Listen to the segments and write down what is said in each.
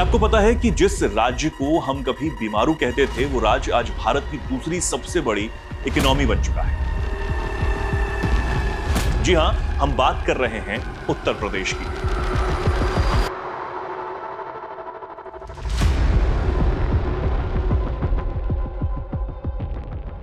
क्या आपको पता है कि जिस राज्य को हम कभी बीमारू कहते थे, वो राज्य आज भारत की दूसरी सबसे बड़ी इकोनॉमी बन चुका है। जी हां, हम बात कर रहे हैं उत्तर प्रदेश की।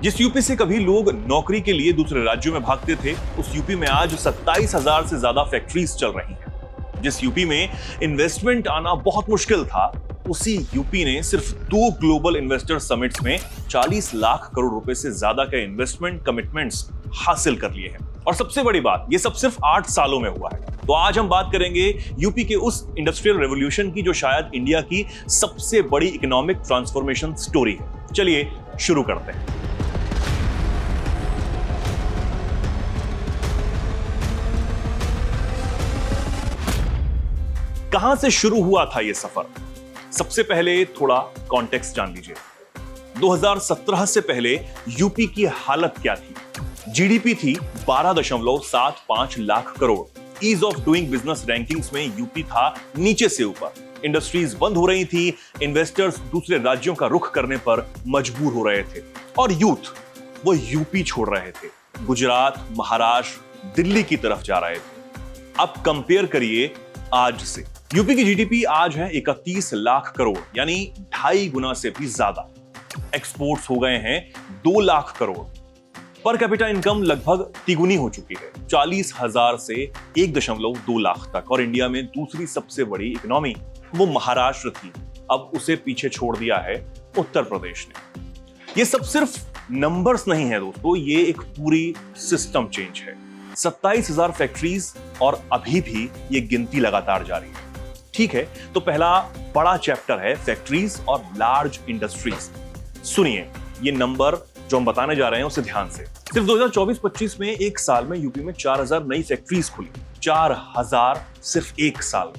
जिस यूपी से कभी लोग नौकरी के लिए दूसरे राज्यों में भागते थे, उस यूपी में आज 27,000 से ज्यादा फैक्ट्रीज चल रही हैं। जिस यूपी में इन्वेस्टमेंट आना बहुत मुश्किल था, उसी यूपी ने सिर्फ 2 ग्लोबल इन्वेस्टर समिट्स में 40 लाख करोड़ रुपए से ज्यादा के इन्वेस्टमेंट कमिटमेंट्स हासिल कर लिए हैं। और सबसे बड़ी बात, ये सब सिर्फ 8 सालों में हुआ है। तो आज हम बात करेंगे यूपी के उस इंडस्ट्रियल रेवोल्यूशन की जो शायद इंडिया की सबसे बड़ी इकोनॉमिक ट्रांसफॉर्मेशन स्टोरी है। चलिए शुरू करते हैं। कहां से शुरू हुआ था यह सफर? सबसे पहले थोड़ा कॉन्टेक्स्ट जान लीजिए। 2017 से पहले यूपी की हालत क्या थी? जीडीपी थी 12.75 lakh crore. Ease of doing business rankings में यूपी था नीचे से ऊपर। इंडस्ट्रीज बंद हो रही थी, इन्वेस्टर्स दूसरे राज्यों का रुख करने पर मजबूर हो रहे थे और यूथ वो यूपी छोड़ रहे थे, गुजरात, महाराष्ट्र, दिल्ली की तरफ जा रहे थे। अब कंपेयर करिए आज से। यूपी की जीडीपी आज है 31 लाख करोड़, यानी 2.5 गुना से भी ज्यादा। एक्सपोर्ट्स हो गए हैं 2 lakh crore. Per capita income लगभग तिगुनी हो चुकी है, 40,000 से 1.2 लाख तक। और इंडिया में दूसरी सबसे बड़ी इकोनॉमी वो महाराष्ट्र थी, अब उसे पीछे छोड़ दिया है उत्तर प्रदेश ने। ये सब सिर्फ नंबर्स नहीं है दोस्तों, ये एक पूरी सिस्टम चेंज है। 27,000 फैक्ट्रीज और अभी भी ये गिनती लगातार जारी है। ठीक है, तो पहला बड़ा चैप्टर है फैक्ट्रीज और लार्ज इंडस्ट्रीज। सुनिए ये नंबर जो हम बताने जा रहे हैं उसे ध्यान से। सिर्फ 2024-25 में एक साल में यूपी में 4,000 नई फैक्ट्रीज खुली। 4,000 सिर्फ एक साल।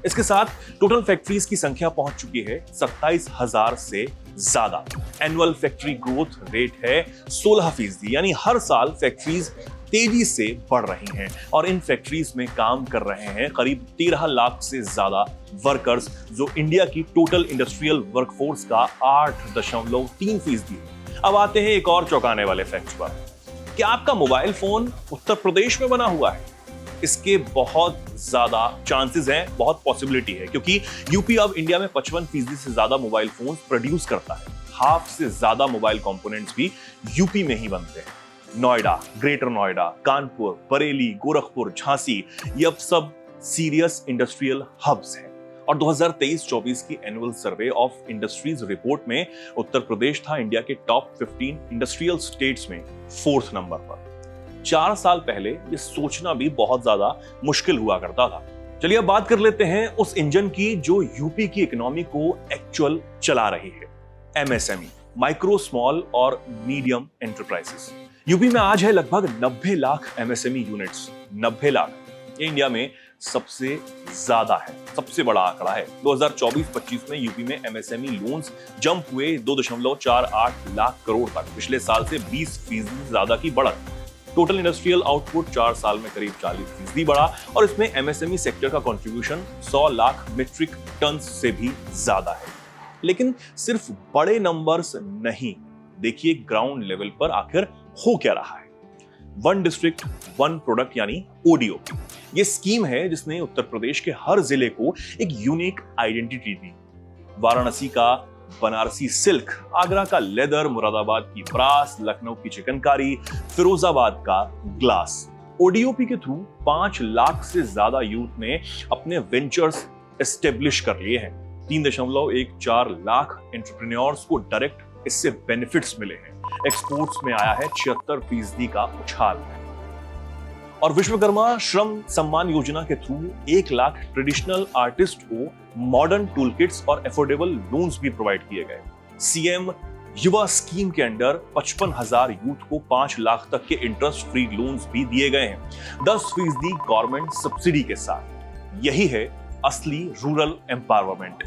इसके साथ टोटल फैक्ट्रीज की संख्या पहुंच चुकी है 27,000 से ज्यादा। एनुअल फैक्ट्री ग्रोथ रेट है 16%, यानी हर साल फैक्ट्रीज तेजी से बढ़ रही हैं और इन फैक्ट्रीज में काम कर रहे हैं करीब 13 लाख से ज्यादा वर्कर्स, जो इंडिया की टोटल इंडस्ट्रियल वर्कफोर्स का 8.3%। अब आते हैं एक और चौंकाने वाले फैक्ट पर। क्या आपका मोबाइल फोन उत्तर प्रदेश में बना हुआ है? इसके बहुत ज्यादा चांसेस हैं, बहुत पॉसिबिलिटी है, क्योंकि यूपी अब इंडिया में 55% से ज्यादा मोबाइल फोन प्रोड्यूस करता है। हाफ से ज्यादा मोबाइल कंपोनेंट्स भी यूपी में ही बनते हैं। नोएडा, ग्रेटर नोएडा, कानपुर, बरेली, गोरखपुर, झांसी, ये अब सब सीरियस इंडस्ट्रियल हब्स हैं। और 2023-24 की annual survey of industries report में उत्तर प्रदेश था इंडिया के टॉप 15 इंडस्ट्रियल स्टेट्स में 4th नंबर पर। 4 साल पहले ये सोचना भी बहुत ज्यादा मुश्किल हुआ करता था। चलिए अब बात कर लेते हैं उस इंजन की जो यूपी की इकोनॉमी को एक्चुअल चला रही है, एमएसएमई, माइक्रो, स्मॉल और मीडियम एंटरप्राइजेस। यूपी में आज है लगभग 90 लाख एमएसएमई यूनिट्स। 90 लाख, ये इंडिया में सबसे ज्यादा है, सबसे बड़ा आंकड़ा है। 2024-25 में यूपी में एमएसएमई लोन्स जंप हुए 2.48 लाख करोड़ तक, पिछले साल से 20% ज्यादा की बढ़त। टोटल इंडस्ट्रियल आउटपुट 4 साल में करीब 40% बढ़ा और इसमें एमएसएमई सेक्टर का कंट्रीब्यूशन 100 लाख मीट्रिक टन से भी ज्यादा है। लेकिन सिर्फ बड़े नंबर्स नहीं, देखिए ग्राउंड लेवल पर आखिर हो क्या रहा है। 1 डिस्ट्रिक्ट 1 प्रोडक्ट यानी ओडीओपी, ये स्कीम है जिसने उत्तर प्रदेश के हर जिले को एक यूनिक आइडेंटिटी दी। वाराणसी का बनारसी सिल्क, आगरा का लेदर, मुरादाबाद की ब्रास, लखनऊ की चिकनकारी, फिरोजाबाद का ग्लास। ओडीओपी के थ्रू 5 लाख से ज्यादा यूथ ने अपने वेंचर्स एस्टेब्लिश कर लिए हैं। 3.14 लाख एंटरप्रेन्योर्स को डायरेक्ट इससे बेनिफिट्स मिले हैं। एक्सपोर्ट्स में आया है 76% का उछाल। और विश्वकर्मा श्रम सम्मान योजना के थ्रू 1 लाख ट्रेडिशनल आर्टिस्ट को मॉडर्न टूल किट्स और अफोर्डेबल लोन्स भी प्रोवाइड किए गए। सीएम युवा स्कीम के अंडर 55,000 यूथ को 5 लाख तक के इंटरेस्ट फ्री लोन्स भी दिए गए हैं, 10% गवर्नमेंट सब्सिडी के साथ। यही है असली रूरल एम्पावरमेंट।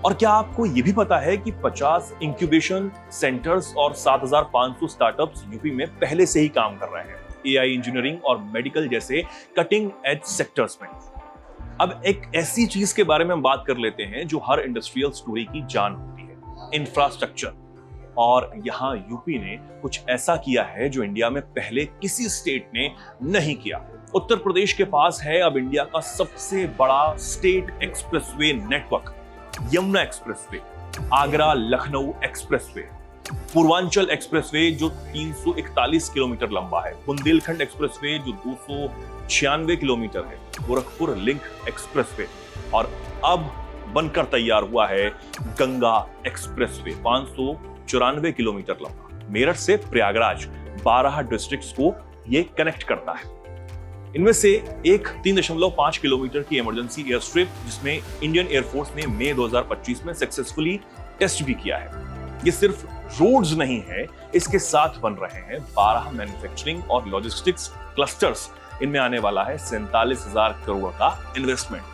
और क्या आपको यह भी पता है कि 50 इंक्यूबेशन सेंटर्स और 7,500 स्टार्टअप्स यूपी में पहले से ही काम कर रहे हैं, एआई, इंजीनियरिंग और मेडिकल जैसे कटिंग एज सेक्टर्स में। अब एक ऐसी चीज के बारे में हम बात कर लेते हैं जो हर इंडस्ट्रियल स्टोरी की जान होती है, इंफ्रास्ट्रक्चर। और यहां यूपी ने कुछ ऐसा किया है जो इंडिया में पहले किसी स्टेट ने नहीं किया। उत्तर प्रदेश के पास है अब इंडिया का सबसे बड़ा state expressway network, Yamuna expressway, Agra Lucknow expressway, Purvanchal expressway जो 341 किलोमीटर लंबा है, बुंदेलखंड एक्सप्रेसवे जो 296 किलोमीटर है, गोरखपुर लिंक एक्सप्रेसवे, और अब बनकर तैयार हुआ है गंगा एक्सप्रेसवे 594 किलोमीटर लंबा। मेरठ से प्रयागराज 12 डिस्ट्रिक्ट्स को यह कनेक्ट करता है। इनमें से एक 3.5 किलोमीटर की इमरजेंसी एयर स्ट्रिप जिसमें इंडियन एयरफोर्स ने मई 2025 में सक्सेसफुली टेस्ट भी किया है। ये सिर्फ रोड्स नहीं है, इसके साथ बन रहे हैं 12 मैन्युफैक्चरिंग और लॉजिस्टिक्स क्लस्टर्स। इनमें आने वाला है 47,000 करोड़ का इन्वेस्टमेंट।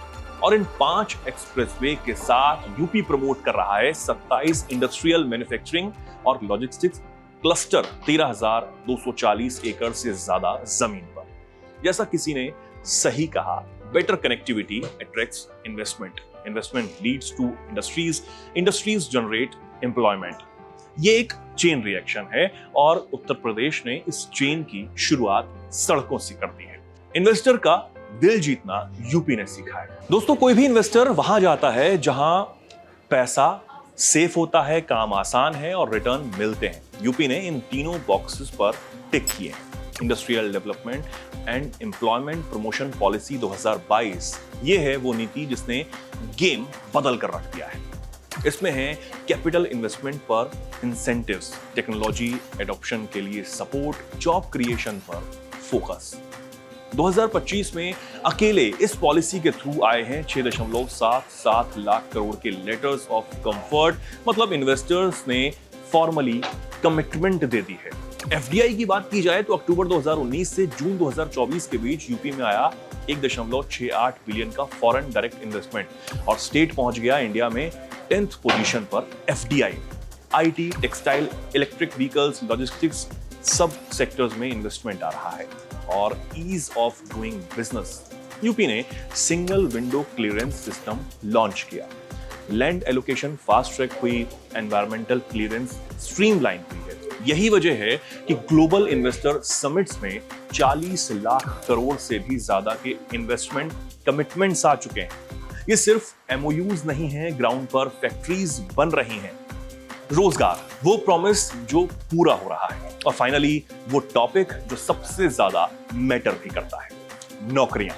और इन 5 एक्सप्रेसवे के साथ यूपी प्रमोट कर रहा है 27 इंडस्ट्रियल मैन्युफैक्चरिंग और लॉजिस्टिक्स क्लस्टर 13,240 एकड़ से ज्यादा जमीन पर। जैसा किसी ने सही कहा, better connectivity attracts investment, investment leads to industries, industries generate employment. ये एक चेन रिएक्शन है और उत्तर प्रदेश ने इस चेन की शुरुआत सड़कों से कर दी है। इन्वेस्टर का दिल जीतना यूपी ने सीखा है। दोस्तों, कोई भी इन्वेस्टर वहां जाता है जहां पैसा सेफ होता है, काम आसान है और रिटर्न मिलते हैं। यूपी ने इन तीनों बॉक्सेस पर टिक किए हैं। Industrial development and employment promotion policy 2022, ये है वो नीति जिसने गेम बदल कर रख दिया है। इसमें है कैपिटल इन्वेस्टमेंट पर इंसेंटिव्स, टेक्नोलॉजी एडॉप्शन के लिए सपोर्ट, जॉब क्रिएशन पर फोकस। 2025 में अकेले इस पॉलिसी के थ्रू आए हैं 6.77 लाख करोड़ के लेटर्स ऑफ कंफर्ट, मतलब इन्वेस्टर्स ने फॉर्मली कमिटमेंट दे दी है। एफडीआई की बात की जाए तो अक्टूबर 2019 से जून 2024 के बीच यूपी में आया 1.68 बिलियन का फॉरेन डायरेक्ट इन्वेस्टमेंट और स्टेट पहुंच गया इंडिया में 10th पोजीशन पर। FDI IT, textile, electric vehicles, logistics सब सेक्टर्स में इन्वेस्टमेंट आ रहा है। और ease of doing business, UP ने single window clearance system launch किया, लैंड एलोकेशन फास्ट ट्रैक हुई, एनवायरमेंटल क्लियरेंस स्ट्रीमलाइन हुई है। यही वजह है कि ग्लोबल इन्वेस्टर समिट्स में 40 लाख करोड़ से भी ज्यादा के इन्वेस्टमेंट कमिटमेंट्स आ चुके हैं। ये सिर्फ एमओयूज नहीं है, ग्राउंड पर फैक्ट्रीज बन रही हैं, रोजगार, वो प्रॉमिस जो पूरा हो रहा है। और फाइनली वो टॉपिक जो सबसे ज्यादा मैटर भी करता है, नौकरियां।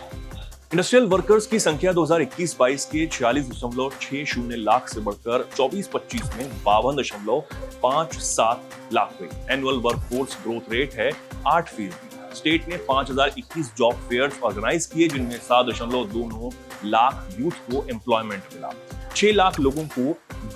इंडस्ट्रियल वर्कर्स की संख्या 2021-22 के 46.60 लाख से बढ़कर 24-25 में 52.57 लाख हुई। एनुअल वर्कफोर्स ग्रोथ रेट है 8%। स्टेट ने 5021 जॉब फेयर्स ऑर्गेनाइज किए जिनमें 7.29 लाख यूथ को एम्प्लॉयमेंट मिला, 6 लाख लोगों को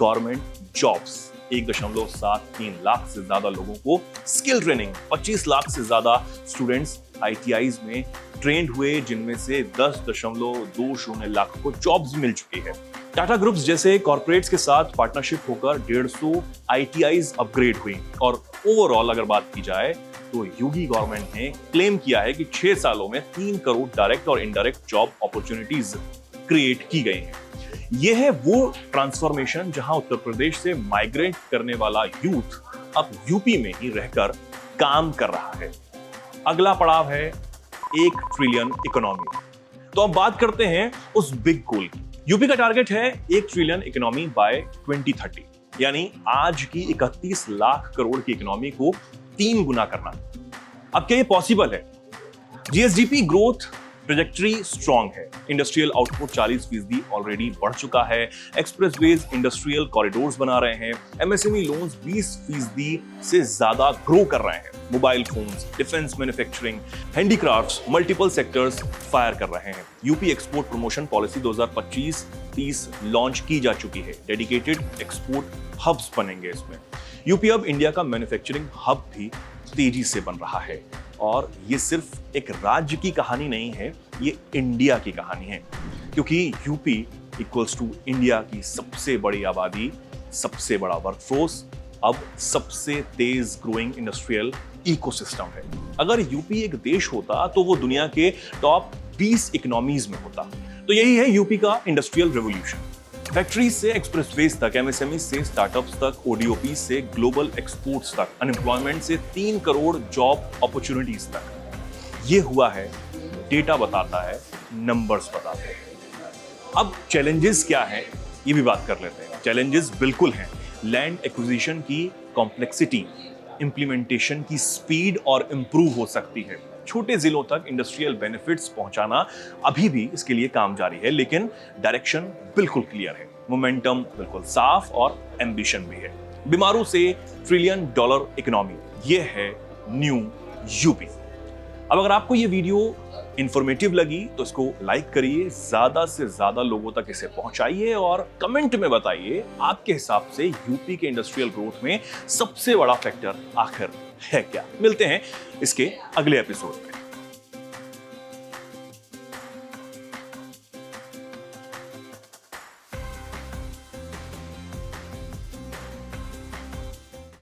गवर्नमेंट जॉब्स, 1.73 लाख से ज्यादा लोगों को स्किल ट्रेनिंग, 25 लाख से ज्यादा स्टूडेंट्स आईटीआईज में ट्रेंड हुए जिनमें से 10.20 लाख को जॉब्स मिल चुकी है। टाटा ग्रुप्स जैसे कॉर्पोरेट्स के साथ पार्टनरशिप होकर 150 आईटीआईज अपग्रेड हुई। और ओवरऑल अगर बात की जाए तो यूपी गवर्नमेंट ने क्लेम किया है कि 6 सालों में 3 करोड़ डायरेक्ट और इनडायरेक्ट जॉब अपॉर्चुनिटीज क्रिएट की गई हैं। यह है वो ट्रांसफॉर्मेशन जहां उत्तर प्रदेश से माइग्रेट करने वाला यूथ अब यूपी में ही रहकर काम कर रहा है। अगला पड़ाव है 1 ट्रिलियन इकोनॉमी। तो अब बात करते हैं उस बिग गोल की। यूपी का टारगेट है 1 ट्रिलियन इकोनॉमी बाय 2030, यानी आज की 31 लाख करोड़ की इकोनॉमी को 3 गुना करना। अब क्या ये पॉसिबल है? जीएसडीपी ग्रोथ ट्रेजेक्टरी स्ट्रॉन्ग है, इंडस्ट्रियल आउटपुट 40% ऑलरेडी बढ़ चुका है, एक्सप्रेसवेज इंडस्ट्रियल कॉरिडोर्स बना रहे हैं, एमएसएमई लोन्स 20% से ज्यादा ग्रो कर रहे हैं, mobile phones, defence manufacturing, handicrafts, multiple sectors fire कर रहे हैं। UP export promotion policy 2025-30 launch की जा चुकी है, डेडिकेटेड एक्सपोर्ट हब्स बनेंगे इसमें। यूपी अब इंडिया का मैन्युफैक्चरिंग हब भी तेजी से बन रहा है। और ये सिर्फ एक राज्य की कहानी नहीं है, ये इंडिया की कहानी है, क्योंकि यूपी इक्वल्स टू इंडिया की सबसे बड़ी आबादी, सबसे बड़ा वर्कफोर्स, अब सबसे तेज ग्रोइंग इंडस्ट्रियल इकोसिस्टम है। अगर यूपी एक देश होता तो वो दुनिया के टॉप 20 इकोनॉमीज में होता। तो यही है यूपी का इंडस्ट्रियल रेवोल्यूशन। फैक्ट्रीज से एक्सप्रेसवेज तक, एमएसएमई से स्टार्टअप्स तक, ओडीओपी से ग्लोबल एक्सपोर्ट्स तक, अनएम्प्लॉयमेंट से 3 करोड़ जॉब अपॉर्चुनिटीज तक। ये हुआ है, डेटा बताता है, नंबर्स बताते हैं। अब चैलेंजेस क्या है ये भी बात कर लेते हैं। चैलेंजेस बिल्कुल हैं, लैंड एक्विजिशन की कॉम्प्लेक्सिटी, इंप्लीमेंटेशन की स्पीड और इंप्रूव हो सकती है। छोटे जिलों तक इंडस्ट्रियल बेनिफिट्स पहुंचाना अभी भी इसके लिए काम जारी है, लेकिन डायरेक्शन बिल्कुल क्लियर है, मोमेंटम बिल्कुल साफ और एम्बिशन भी है। बीमारों से ट्रिलियन डॉलर इकोनॉमी, ये है न्यू यूपी। अब अगर आपको ये वीडियो इंफॉर्मेटिव लगी तो इसको लाइक करिए, ज्यादा से ज्यादा लोगों तक इसे पहुंचाइए और कमेंट में बताइए आपके हिसाब से यूपी के इंडस्ट्रियल ग्रोथ में सबसे बड़ा फैक्टर आखिर है क्या। मिलते हैं इसके अगले एपिसोड में।